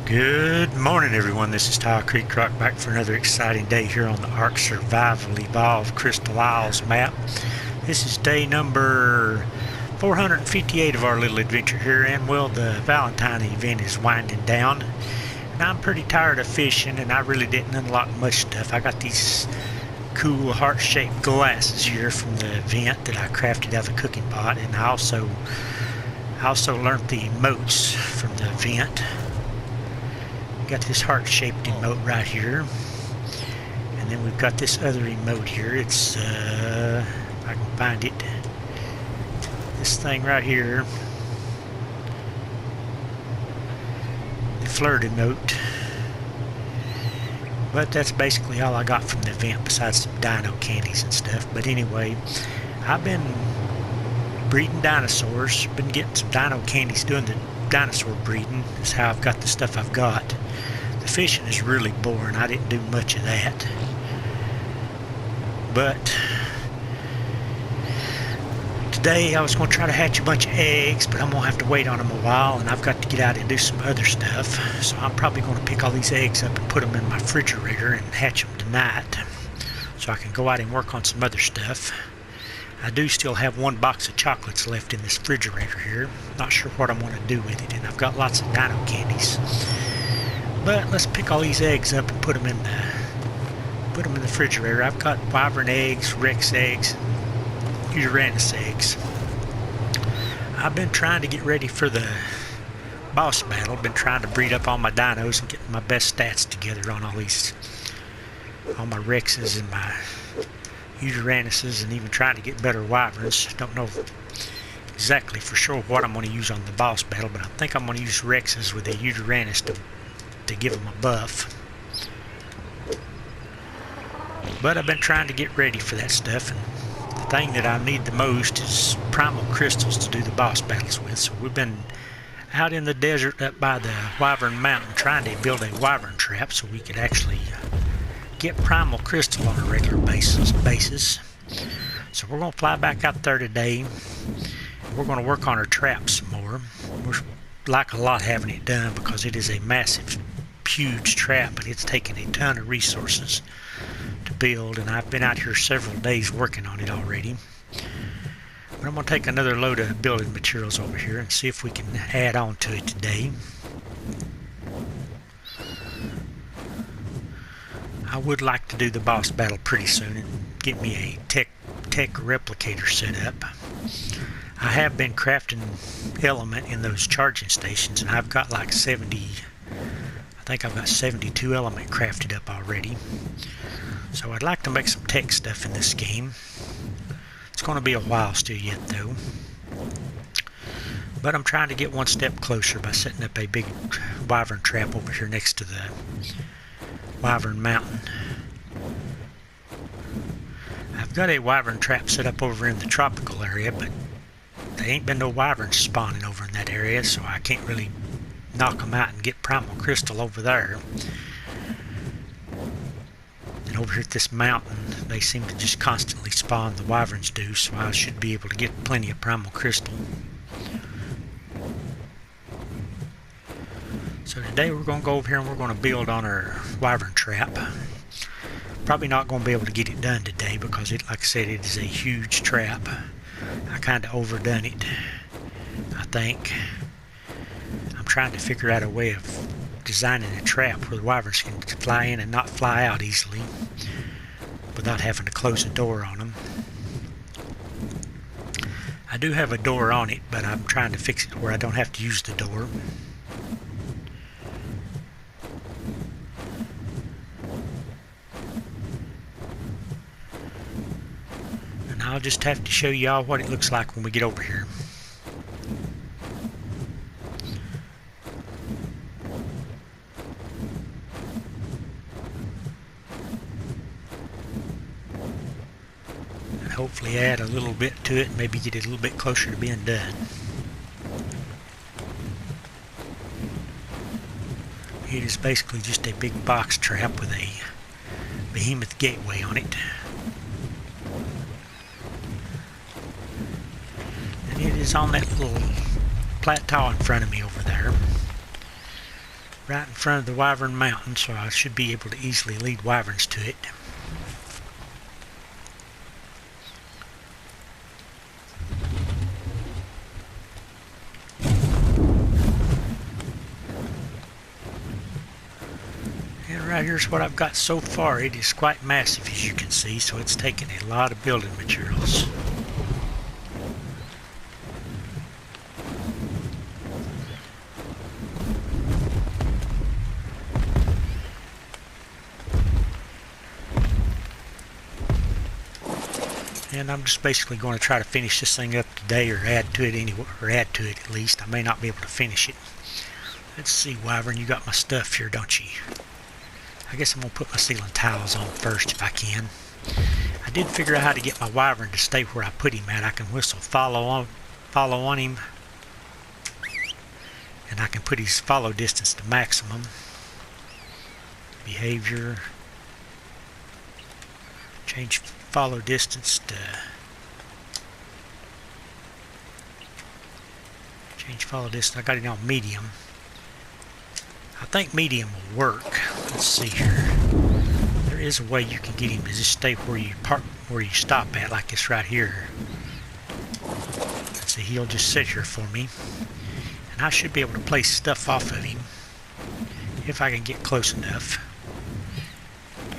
Good morning, everyone. This is Ty Creek Rock back for another exciting day here on the ARK Survival Evolved Crystal Isles map. This is day number 458 of our little adventure here, and well, the Valentine event is winding down. And I'm pretty tired of fishing, and I really didn't unlock much stuff. I got these cool heart-shaped glasses here from the event that I crafted out of the cooking pot, and I also learned the emotes from the event. Got this heart-shaped emote right here, and then we've got this other emote here. It's if I can find it, this thing right here, the flirt emote. But that's basically all I got from the event, besides some dino candies and stuff. But anyway, I've been breeding dinosaurs, been getting some dino candies, doing the dinosaur breeding. That's how I've got the stuff I've got. The fishing is really boring. I didn't do much of that. But today I was going to try to hatch a bunch of eggs, but I'm going to have to wait on them a while, and I've got to get out and do some other stuff. So I'm probably going to pick all these eggs up and put them in my refrigerator and hatch them tonight, so I can go out and work on some other stuff. I do still have one box of chocolates left in this refrigerator here. Not sure what I'm going to do with it, and I've got lots of dino candies. But let's pick all these eggs up and put them in the refrigerator. I've got Wyvern eggs, Rex eggs, Uranus eggs. I've been trying to get ready for the boss battle. Been trying to breed up all my dinos and get my best stats together on all my Rexes and my Uranuses, and even trying to get better Wyverns. Don't know exactly for sure what I'm going to use on the boss battle, but I think I'm going to use Rexes with a Uranus to give them a buff. But I've been trying to get ready for that stuff, and the thing that I need the most is Primal Crystals to do the boss battles with. So we've been out in the desert up by the Wyvern Mountain trying to build a Wyvern Trap so we could actually get Primal Crystal on a regular basis. So we're going to fly back out there today. We're going to work on our trap some more. We're like a lot having it done because it is a massive, huge trap, and it's taken a ton of resources to build, and I've been out here several days working on it already. But I'm going to take another load of building materials over here and see if we can add on to it today. I would like to do the boss battle pretty soon and get me a tech replicator set up. I have been crafting element in those charging stations, and I've got like 70, I think I've got 72 element crafted up already. So I'd like to make some tech stuff in this game. It's going to be a while still yet though. But I'm trying to get one step closer by setting up a big Wyvern Trap over here next to the Wyvern Mountain. I've got a Wyvern Trap set up over in the tropical area, but there ain't been no wyverns spawning over in that area, so I can't really knock them out and get Primal Crystal over there. And over here at this mountain, they seem to just constantly spawn, the wyverns do, so I should be able to get plenty of Primal Crystal. So today we're going to go over here and we're going to build on our Wyvern Trap. Probably not going to be able to get it done today because it, like I said, it is a huge trap. I kind of overdone it, I think. I'm trying to figure out a way of designing a trap where the wyverns can fly in and not fly out easily without having to close a door on them. I do have a door on it, but I'm trying to fix it where I don't have to use the door. I'll just have to show y'all what it looks like when we get over here. And hopefully add a little bit to it, maybe get it a little bit closer to being done. It is basically just a big box trap with a behemoth gateway on it. It is on that little plateau in front of me over there. right in front of the Wyvern Mountain, so I should be able to easily lead wyverns to it. And right here's what I've got so far. It is quite massive, as you can see, so it's taken a lot of building materials. And I'm just basically going to try to finish this thing up today, or add to it anyway, or add to it at least. I may not be able to finish it. Let's see, Wyvern, you got my stuff here, don't you? I guess I'm going to put my ceiling tiles on first if I can. I did figure out how to get my Wyvern to stay where I put him at. I can whistle follow on him, and I can put his follow distance to maximum. Behavior. Change follow distance to I got it on medium. I think medium will work. Let's see here. There is a way you can get him to just stay where you stop at, like this right here. Let's see, he'll just sit here for me, and I should be able to place stuff off of him if I can get close enough.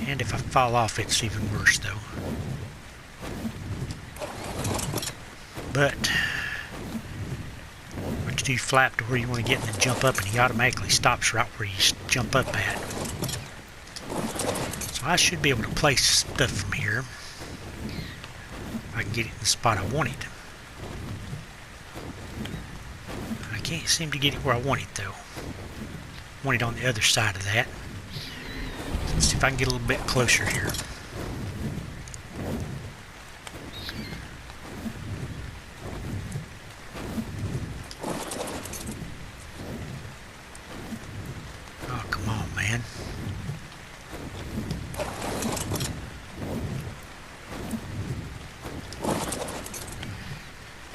And if I fall off, it's even worse, though. But what you do, flap to where you want to get and then jump up, and he automatically stops right where you jump up at. So I should be able to place stuff from here if I can get it in the spot I want it. I can't seem to get it where I want it, though. I want it on the other side of that. Let's see if I can get a little bit closer here. Oh, come on, man.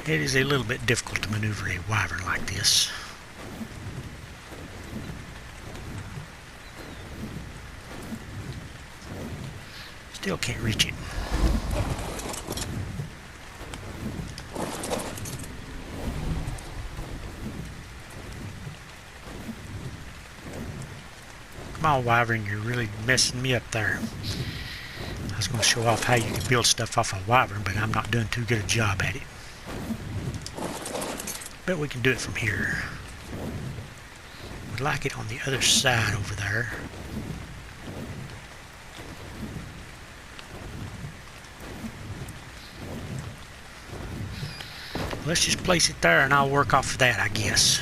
It is a little bit difficult to maneuver a wyvern like this. Still can't reach it. Come on, Wyvern, you're really messing me up there. I was going to show off how you can build stuff off a Wyvern, but I'm not doing too good a job at it. But we can do it from here. Would like it on the other side over there. Let's just place it there and I'll work off of that, I guess.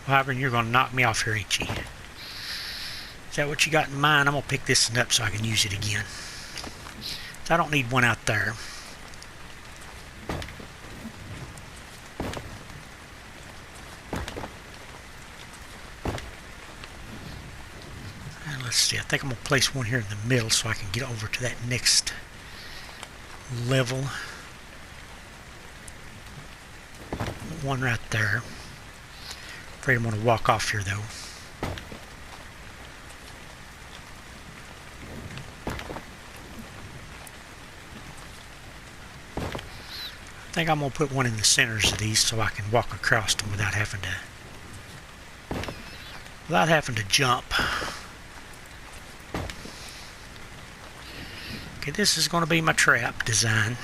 Wyvern, you're going to knock me off here, ain't you? Is that what you got in mind? I'm going to pick this one up so I can use it again. So I don't need one out there. And let's see, I think I'm going to place one here in the middle so I can get over to that next level. One right there. Afraid I'm going to walk off here though. I think I'm going to put one in the centers of these so I can walk across them without having to jump. Okay, this is going to be my trap design.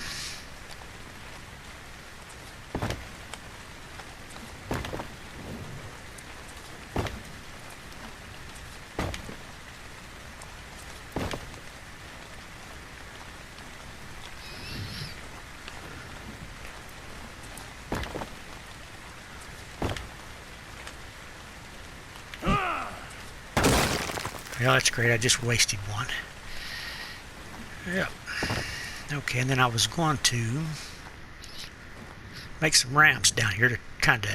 Well, that's great. I just wasted one. Yep. Okay, and then I was going to make some ramps down here to kind of...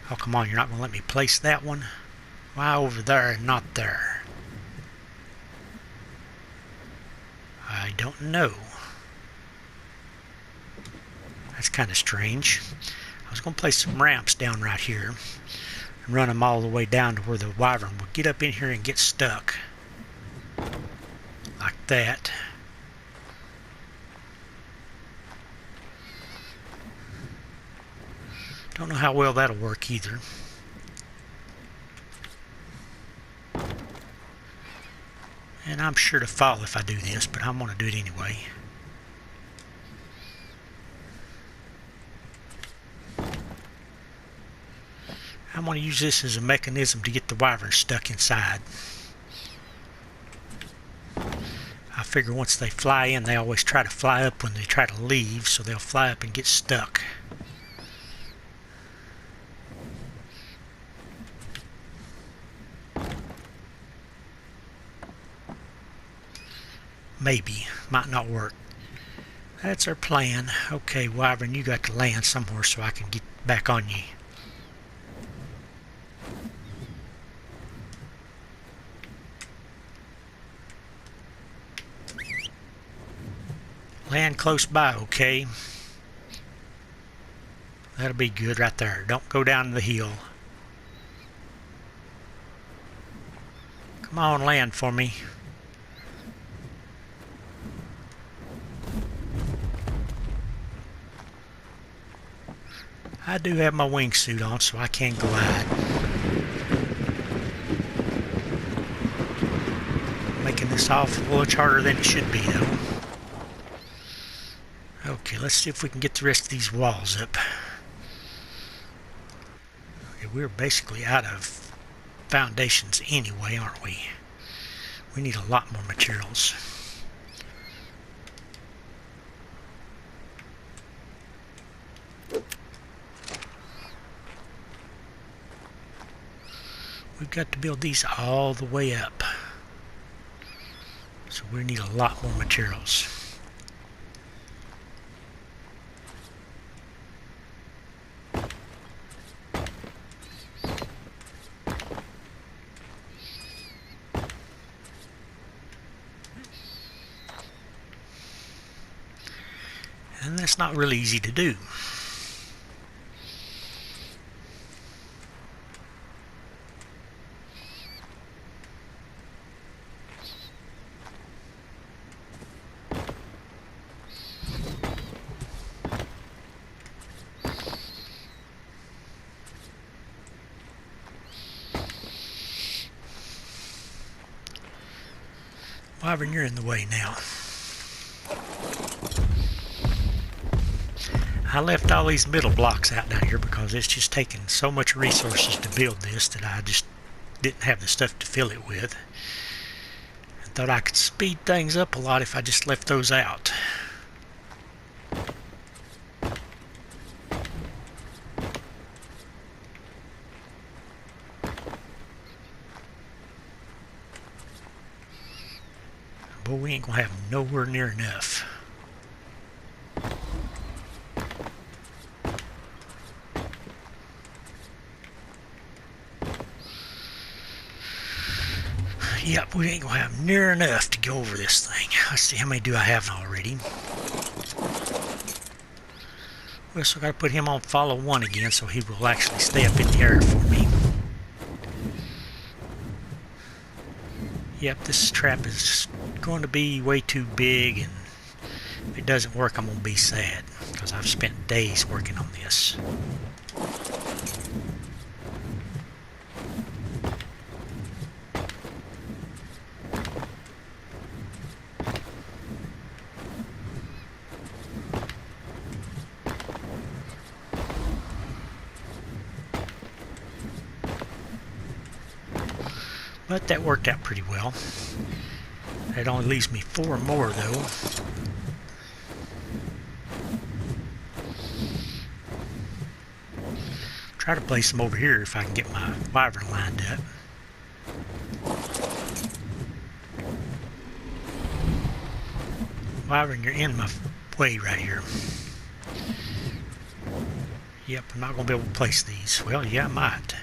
Oh, come on. You're not going to let me place that one? Why over there and not there? I don't know. That's kind of strange. I was going to place some ramps down right here and run them all the way down to where the wyvern will get up in here and get stuck. Like that. Don't know how well that'll work either. And I'm sure to fall if I do this, but I'm going to do it anyway. I'm going to use this as a mechanism to get the wyvern stuck inside. I figure once they fly in, they always try to fly up when they try to leave, so they'll fly up and get stuck. Maybe. Might not work. That's our plan. Okay, wyvern, you got to land somewhere so I can get back on you. Land close by, okay? That'll be good right there. Don't go down the hill. Come on, land for me. I do have my wingsuit on, so I can glide. Making this awful much harder than it should be, though. Okay, let's see if we can get the rest of these walls up. Okay, we're basically out of foundations anyway, aren't we? We need a lot more materials. We've got to build these all the way up. So we need a lot more materials. And that's not really easy to do. Wyvern, you're in the way now. I left all these middle blocks out down here because it's just taking so much resources to build this that I just didn't have the stuff to fill it with. I thought I could speed things up a lot if I just left those out. Boy, we ain't gonna have nowhere near enough. Yep, we ain't gonna have near enough to go over this thing. Let's see, how many do I have already? We also got to put him on follow 1 again so he will actually stay up in the air for me. Yep, this trap is going to be way too big, and if it doesn't work, I'm going to be sad because I've spent days working on this. But that worked out pretty well. It only leaves me 4 more though. Try to place them over here if I can get my wyvern lined up. Wyvern, you're in my way right here. Yep, I'm not going to be able to place these. Well, yeah, I might.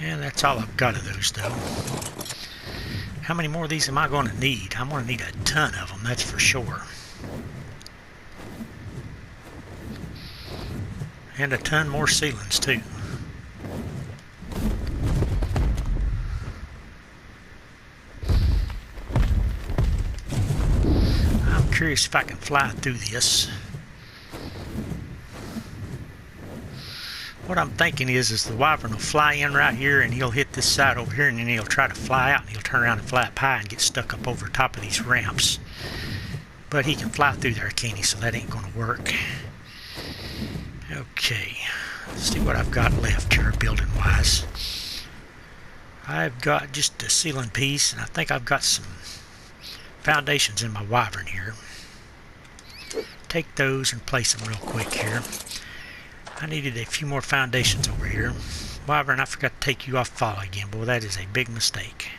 And that's all I've got of those, though. How many more of these am I going to need? I'm going to need a ton of them, that's for sure. And a ton more ceilings too. I'm curious if I can fly through this. What I'm thinking is the Wyvern will fly in right here and he'll hit this side over here, and then he'll try to fly out and he'll turn around and fly up high and get stuck up over top of these ramps. But he can fly through there, can't he? So that ain't going to work. Okay, let's see what I've got left here building wise. I've got just a ceiling piece, and I think I've got some foundations in my Wyvern here. Take those and place them real quick here. I needed a few more foundations over here. Wyvern, I forgot to take you off follow again. Boy, that is a big mistake.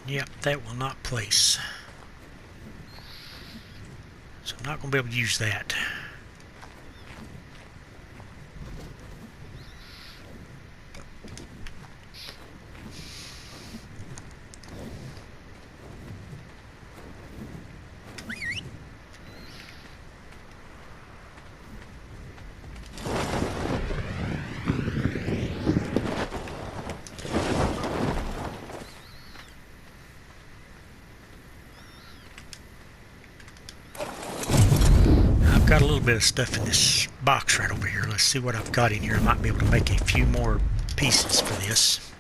Yep, that will not place. So I'm not going to be able to use that. Got a little bit of stuff in this box right over here. Let's see what I've got in here. I might be able to make a few more pieces for this.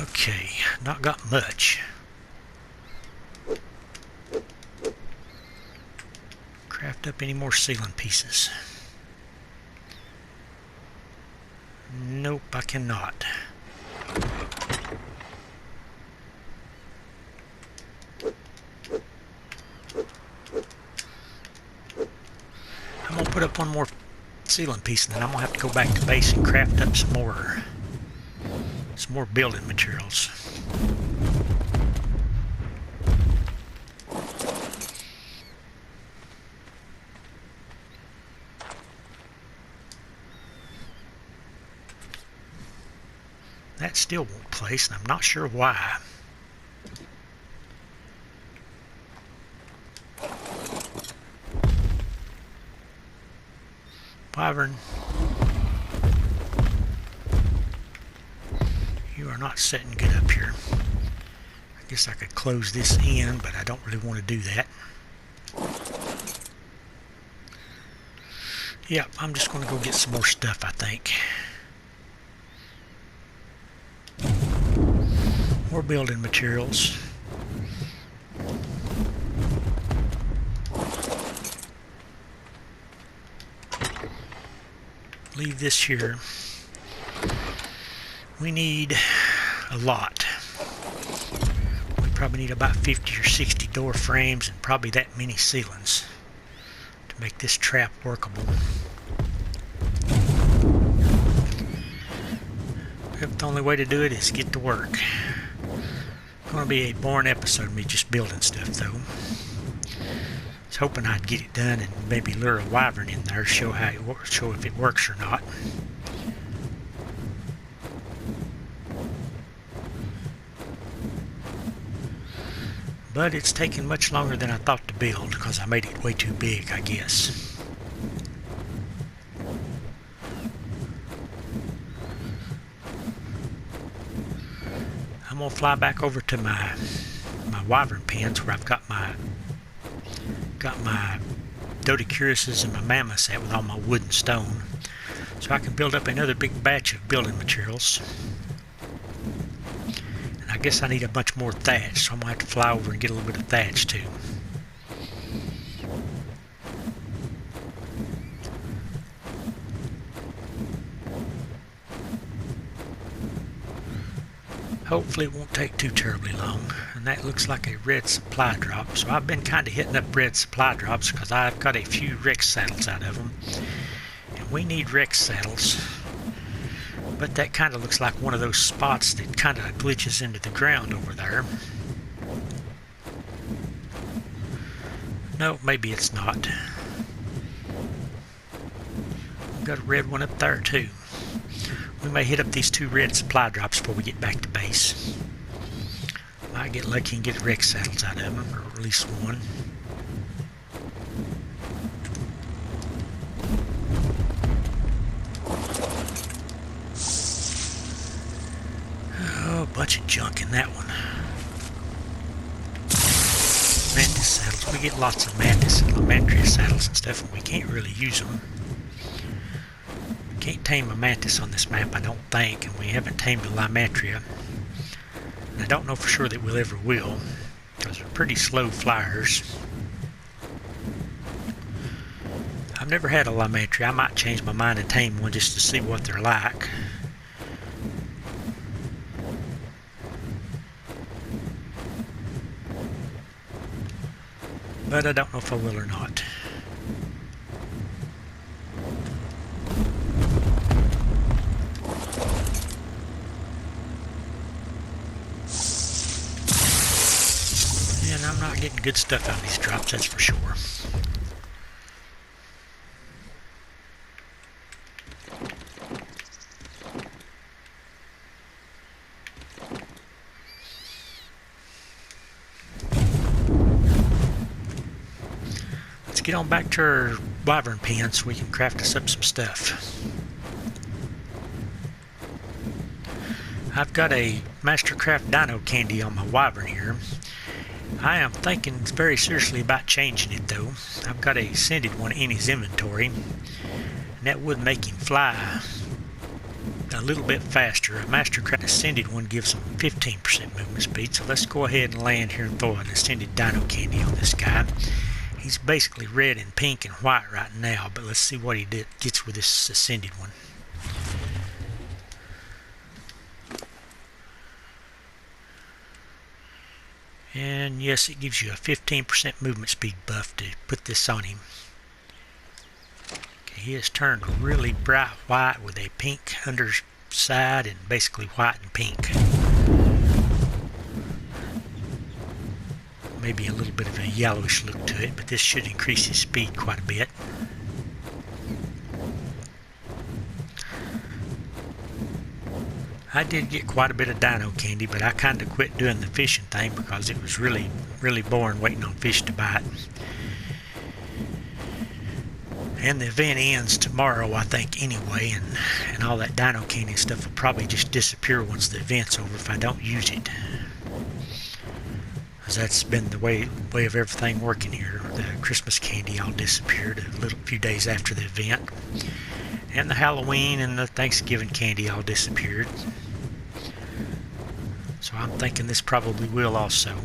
Okay, not got much. Craft up any more ceiling pieces. Nope, I cannot. I'm going to put up one more ceiling piece, and then I'm going to have to go back to base and craft up some more building materials. That still won't place, and I'm not sure why. Wyvern, you are not setting good up here. I guess I could close this in, but I don't really want to do that. Yep, I'm just going to go get some more stuff, I think. More building materials. Leave this here. We need a lot. We probably need about 50 or 60 door frames and probably that many ceilings to make this trap workable. If the only way to do it is get to work. It's going to be a boring episode of me just building stuff though. I was hoping I'd get it done and maybe lure a Wyvern in there, show how it works, show if it works or not. But it's taken much longer than I thought to build because I made it way too big, I guess. I'm gonna fly back over to my Wyvern pens where I've got my Dodocuruses and my mammoths at with all my wood and stone, so I can build up another big batch of building materials. And I guess I need a bunch more thatch, so I'm gonna have to fly over and get a little bit of thatch too. Hopefully it won't take too terribly long. And that looks like a red supply drop. So I've been kind of hitting up red supply drops because I've got a few Rex saddles out of them. And we need Rex saddles. But that kind of looks like one of those spots that kind of glitches into the ground over there. No, maybe it's not. We've got a red one up there too. We may hit up these 2 red supply drops before we get back to base. Might get lucky and get wreck saddles out of them, or at least one. Oh, a bunch of junk in that one. Mantis saddles. We get lots of mantis and lamantria saddles and stuff, and we can't really use them. Can't tame a mantis on this map, I don't think, and we haven't tamed a lamantria. And I don't know for sure that we'll ever will, because they're pretty slow flyers. I've never had a lamantria. I might change my mind and tame one just to see what they're like. But I don't know if I will or not. And I'm not getting good stuff out of these drops, that's for sure. Let's get on back to our wyvern pen so we can craft us up some stuff. I've got a Mastercraft Dino candy on my wyvern here. I am thinking very seriously about changing it though. I've got a scented one in his inventory, and that would make him fly a little bit faster. A Mastercraft ascended one gives him 15% movement speed, so let's go ahead and land here and throw an ascended dino candy on this guy. He's basically red and pink and white right now, but let's see what he gets with this ascended one. And yes, it gives you a 15% movement speed buff to put this on him. Okay, he has turned really bright white with a pink underside and basically white and pink. Maybe a little bit of a yellowish look to it, but this should increase his speed quite a bit. I did get quite a bit of dino candy, but I kind of quit doing the fishing thing because it was really boring waiting on fish to bite. And the event ends tomorrow, I think, anyway, and all that dino candy stuff will probably just disappear once the event's over if I don't use it. Because that's been the way of everything working here. The Christmas candy all disappeared a few days after the event. And the Halloween and the Thanksgiving candy all disappeared. So I'm thinking this probably will also.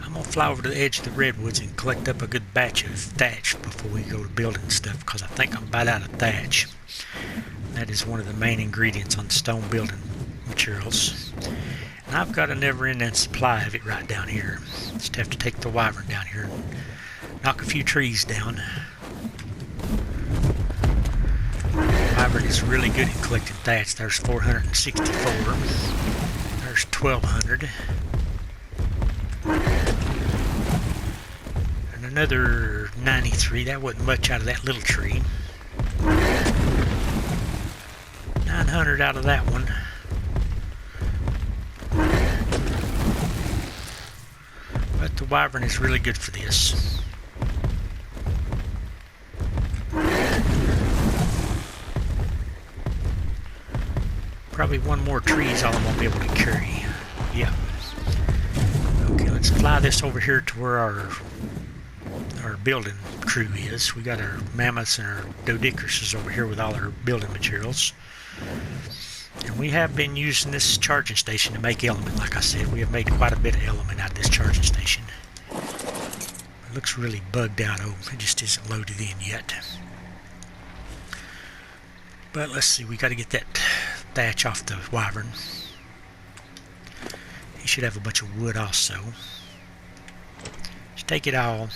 I'm going to fly over to the edge of the redwoods and collect up a good batch of thatch before we go to building stuff, because I think I'm about out of thatch. That is one of the main ingredients on the stone building materials. And I've got a never-ending supply of it right down here. Just have to take the wyvern down here and knock a few trees down. Wyvern is really good at collecting thatch. There's 464. There's 1,200. And another 93. That wasn't much out of that little tree. 900 out of that one. But the wyvern is really good for this. Probably one more tree is all I'm going to be able to carry. Yeah. Okay, let's fly this over here to where our building crew is. We got our mammoths and our doedicruses over here with all our building materials. And we have been using this charging station to make element. Like I said, we have made quite a bit of element out of this charging station. It looks really bugged out. Oh, it just isn't loaded in yet. But let's see, we got to get that thatch off the wyvern. He should have a bunch of wood also. Just take it all.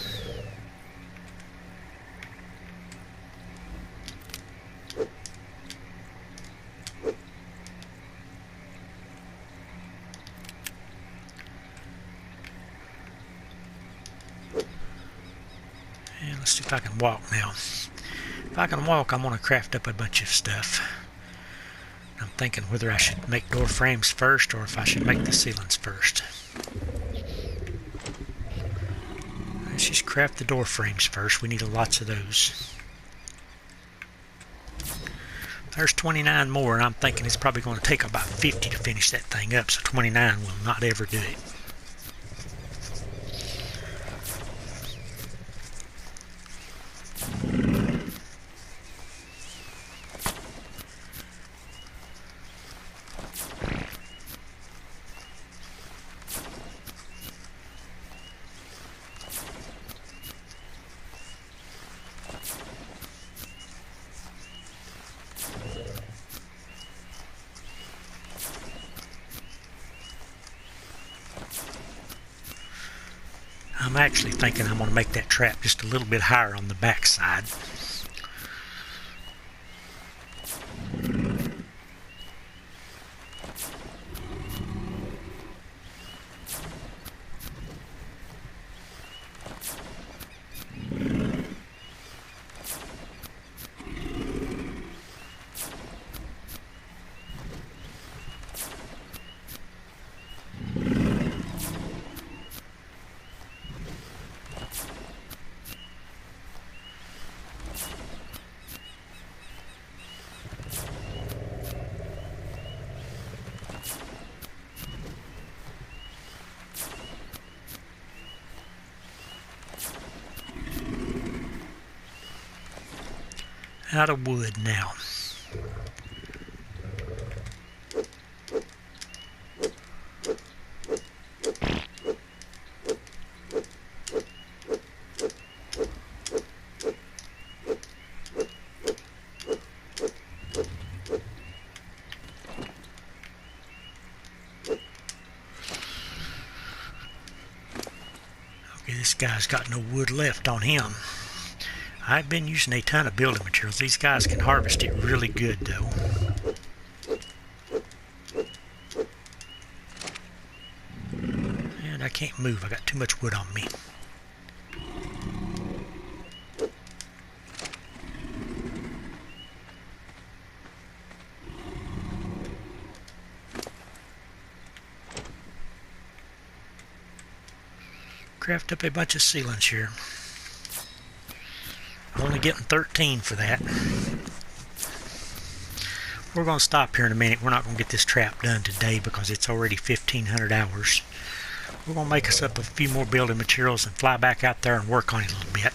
see if I can walk now. If I can walk, I'm going to craft up a bunch of stuff. I'm thinking whether I should make door frames first or if I should make the ceilings first. Let's just craft the door frames first. We need lots of those. There's 29 more, and I'm thinking it's probably going to take about 50 to finish that thing up, so 29 will not ever do it. I'm actually thinking I'm going to make that trap just a little bit higher on the back side. Out of wood now. Okay, this guy's got no wood left on him. I've been using a ton of building materials. These guys can harvest it really good, though. And I can't move. I got too much wood on me. Craft up a bunch of ceilings here. Only getting 13 for that. We're going to stop here in a minute. We're not going to get this trap done today because it's already 1,500 hours. We're going to make us up a few more building materials and fly back out there and work on it a little bit.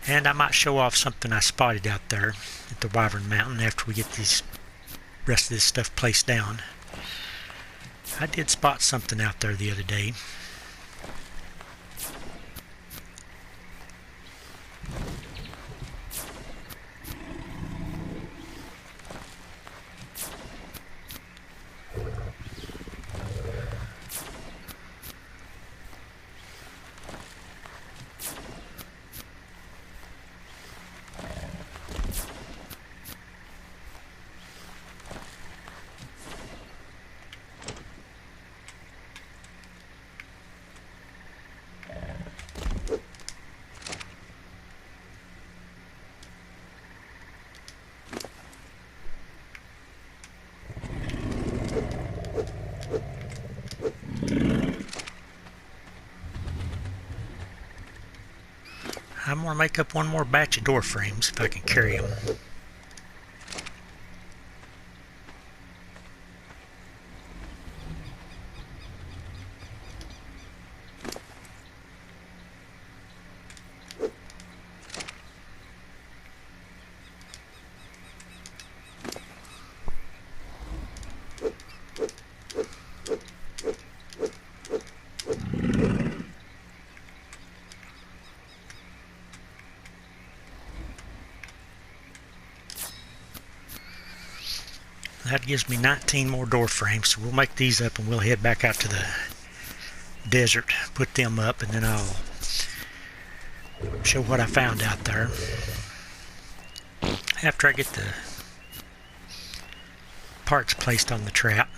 And I might show off something I spotted out there at the Wyvern Mountain after we get this rest of this stuff placed down. I did spot something out there the other day. I'm going to make up one more batch of door frames if I can carry them. That gives me 19 more door frames, so we'll make these up and we'll head back out to the desert, put them up, and then I'll show what I found out there after I get the parts placed on the trap.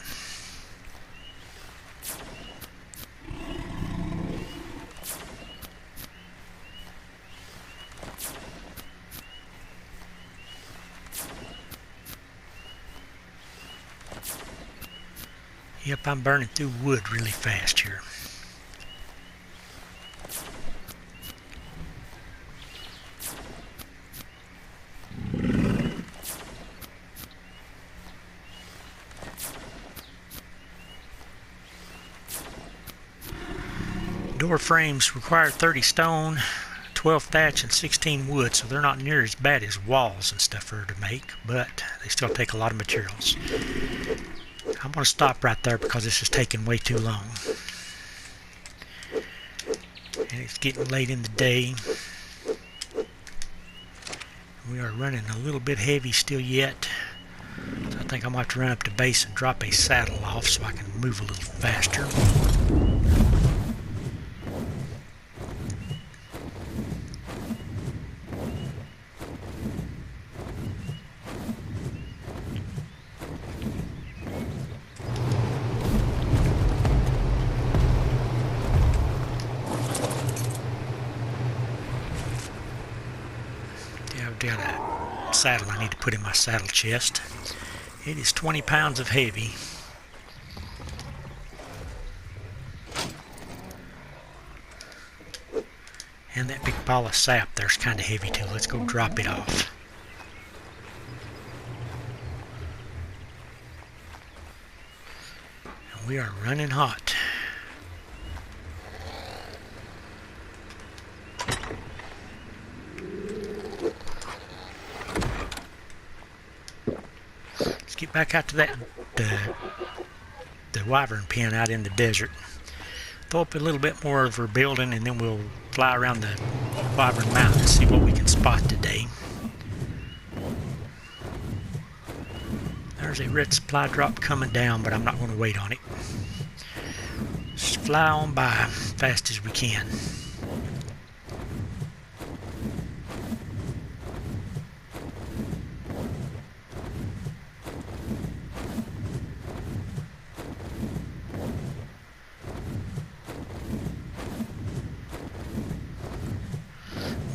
Yep, I'm burning through wood really fast here. Door frames require 30 stone, 12 thatch, and 16 wood, so they're not near as bad as walls and stuff are to make, but they still take a lot of materials. I'm going to stop right there because this is taking way too long. And it's getting late in the day. We are running a little bit heavy still yet. So I think I'm going to have to run up to base and drop a saddle off so I can move a little faster. Got a saddle I need to put in my saddle chest. It is 20 pounds of heavy. And that big ball of sap there's kind of heavy too. Let's go drop it off. And we are running hot. Get back out to that the wyvern pen out in the desert. Throw up a little bit more of our building, and then we'll fly around the Wyvern Mountain and see what we can spot today. There's a red supply drop coming down, but I'm not going to wait on it. Just fly on by as fast as we can.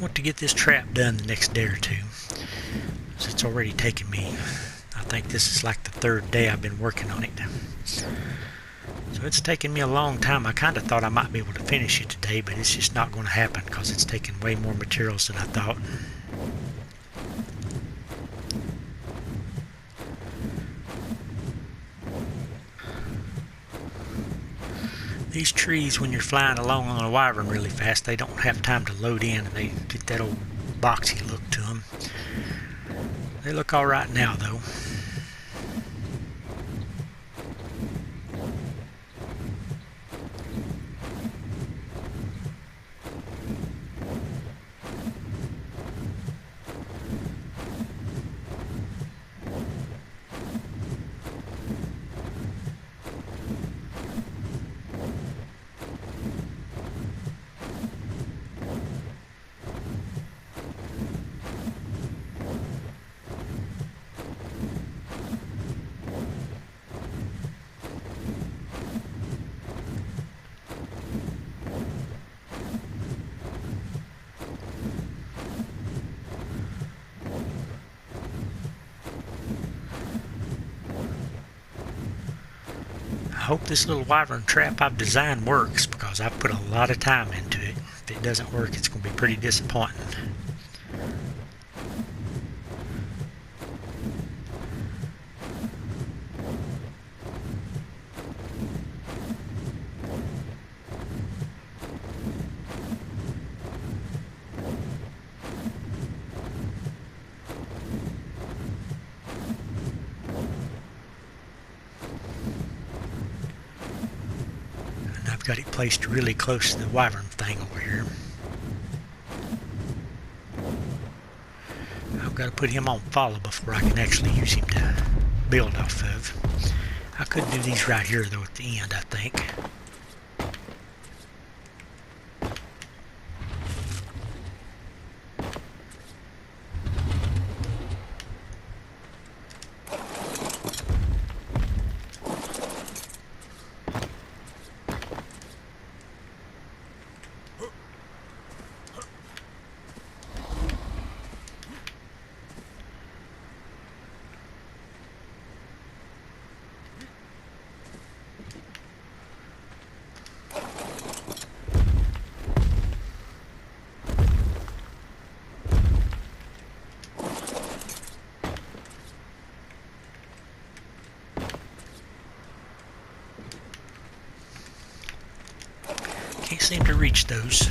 Want to get this trap done the next day or two. So it's already taken me, I think this is like the third day I've been working on it. So it's taken me a long time. I kind of thought I might be able to finish it today, but it's just not going to happen because it's taken way more materials than I thought. These trees, when you're flying along on a wyvern really fast, they don't have time to load in, and they get that old boxy look to them. They look all right now, though. I hope this little wyvern trap I've designed works, because I've put a lot of time into it. If it doesn't work, it's going to be pretty disappointing. Got it placed really close to the wyvern thing over here. I've got to put him on follow before I can actually use him to build off of. I could do these right here though at the end, I think. seem to reach those.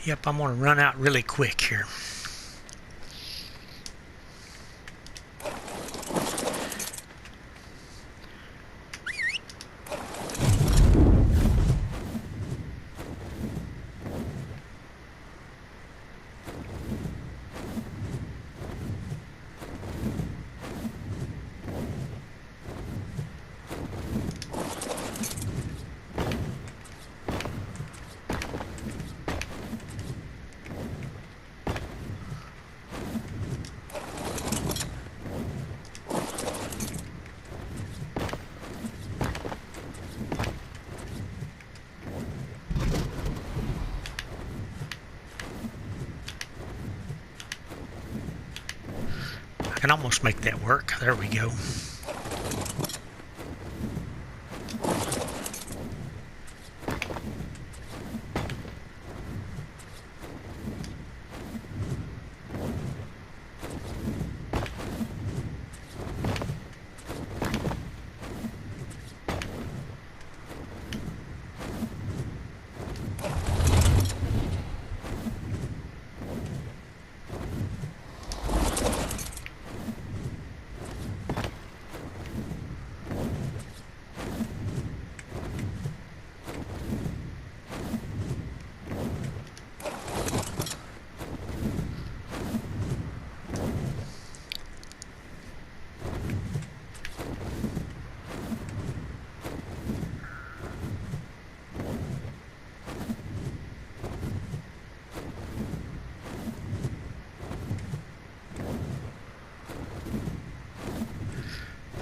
Yep, I'm going to run out really quick here. I can almost make that work. There we go.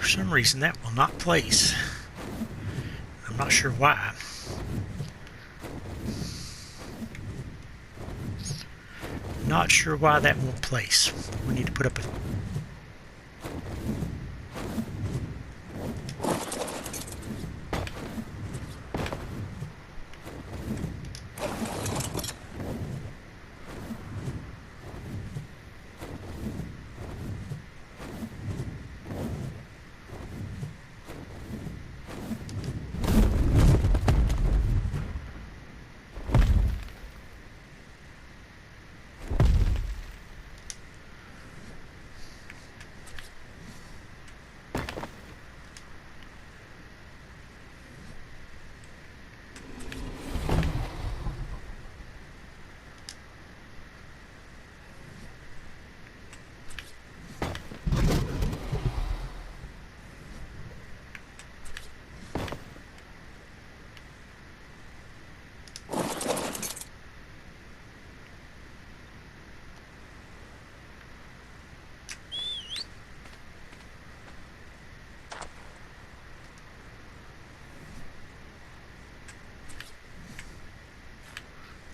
For some reason that will not place. I'm not sure why. Not sure why that won't place. We need to put up a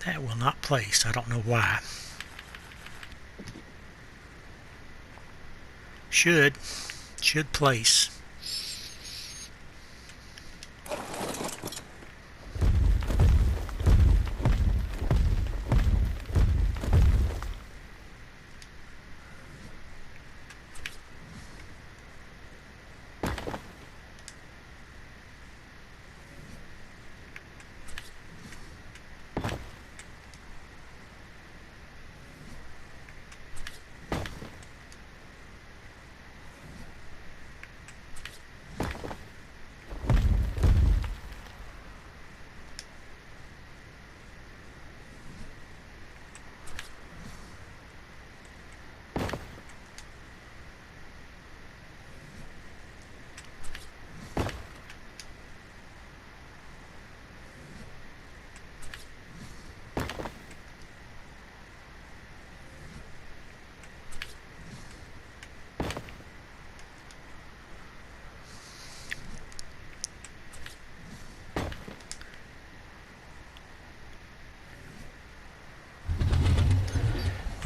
that will not place. I don't know why. Should place.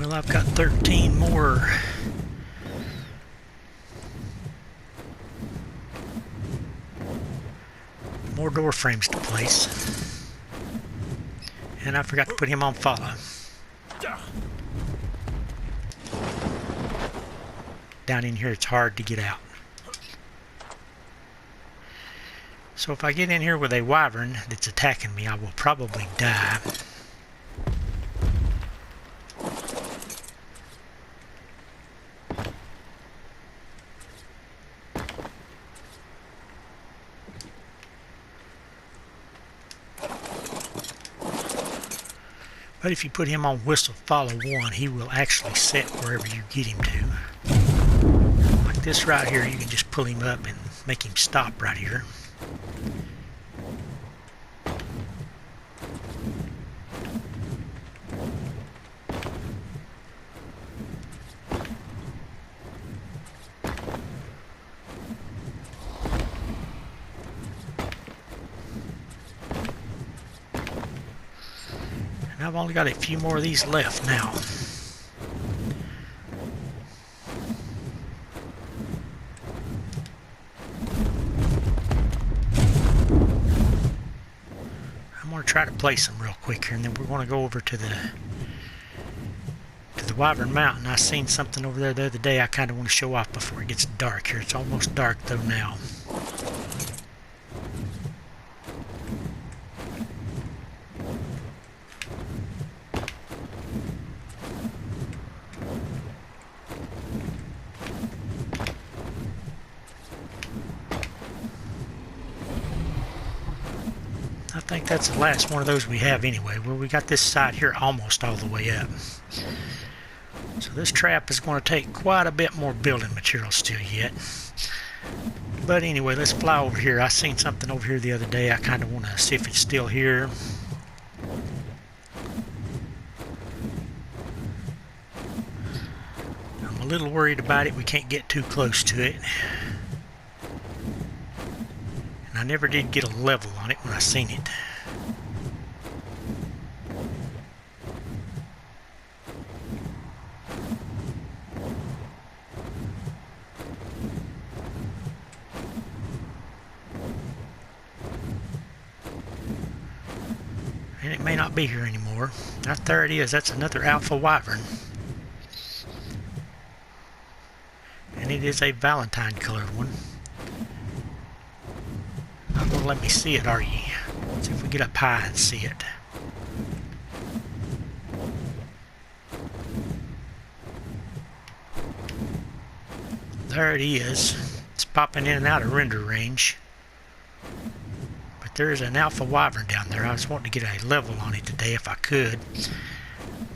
Well, I've got 13 more door frames to place. And I forgot to put him on follow. Down in here it's hard to get out. So if I get in here with a wyvern that's attacking me, I will probably die. But if you put him on whistle follow 1, he will actually set wherever you get him to. Like this right here, you can just pull him up and make him stop right here. I've only got a few more of these left now. I'm going to try to place them real quick here, and then we're going to go over to the Wyvern Mountain. I seen something over there the other day I kind of want to show off before it gets dark here. It's almost dark though now. I think that's the last one of those we have anyway. Well, we got this side here almost all the way up. So this trap is going to take quite a bit more building material still yet. But anyway, let's fly over here. I seen something over here the other day. I kind of want to see if it's still here. I'm a little worried about it. We can't get too close to it. I never did get a level on it when I seen it. And it may not be here anymore. There it is. That's another alpha wyvern. And it is a Valentine colored one. Not gonna let me see it, are ye? Let's see if we get up high and see it. There it is. It's popping in and out of render range. But there's an alpha wyvern down there. I was wanting to get a level on it today if I could.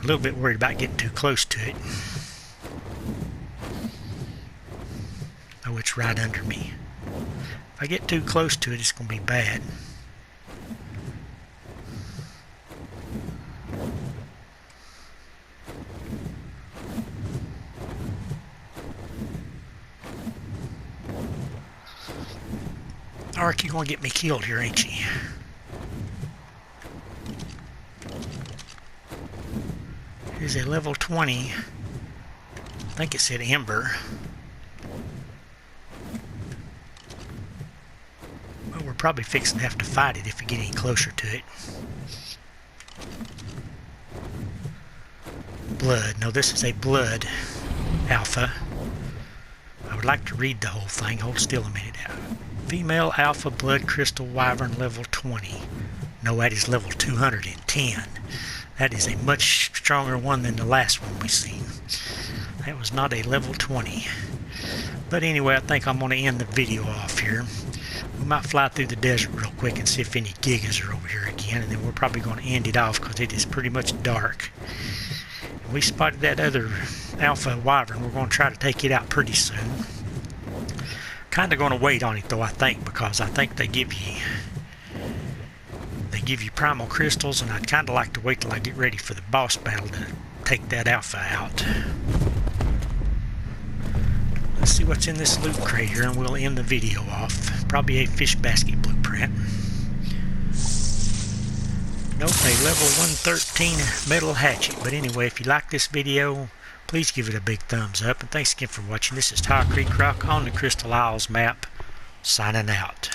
A little bit worried about getting too close to it. Oh, it's right under me. If I get too close to it, it's going to be bad. ARK, you're going to get me killed here, ain't you? Here's a level 20. I think it said Ember. We're probably fixing to have to fight it if we get any closer to it. Blood. No, this is a blood alpha. I would like to read the whole thing. Hold still a minute. Female alpha blood crystal wyvern level 20. No, that is level 210. That is a much stronger one than the last one we've seen. That was not a level 20. But anyway, I think I'm going to end the video off here. We might fly through the desert real quick and see if any gigas are over here again, and then we're probably going to end it off because it is pretty much dark. And we spotted that other alpha wyvern. We're going to try to take it out pretty soon. Kind of going to wait on it though, I think, because I think they give you primal crystals, and I'd kind of like to wait till I get ready for the boss battle to take that alpha out. Let's see what's in this loot crate here, and we'll end the video off. Probably a fish basket blueprint. Nope, a level 113 metal hatchet. But anyway, if you like this video, please give it a big thumbs up. And thanks again for watching. This is Tile Creek Rock on the Crystal Isles map, signing out.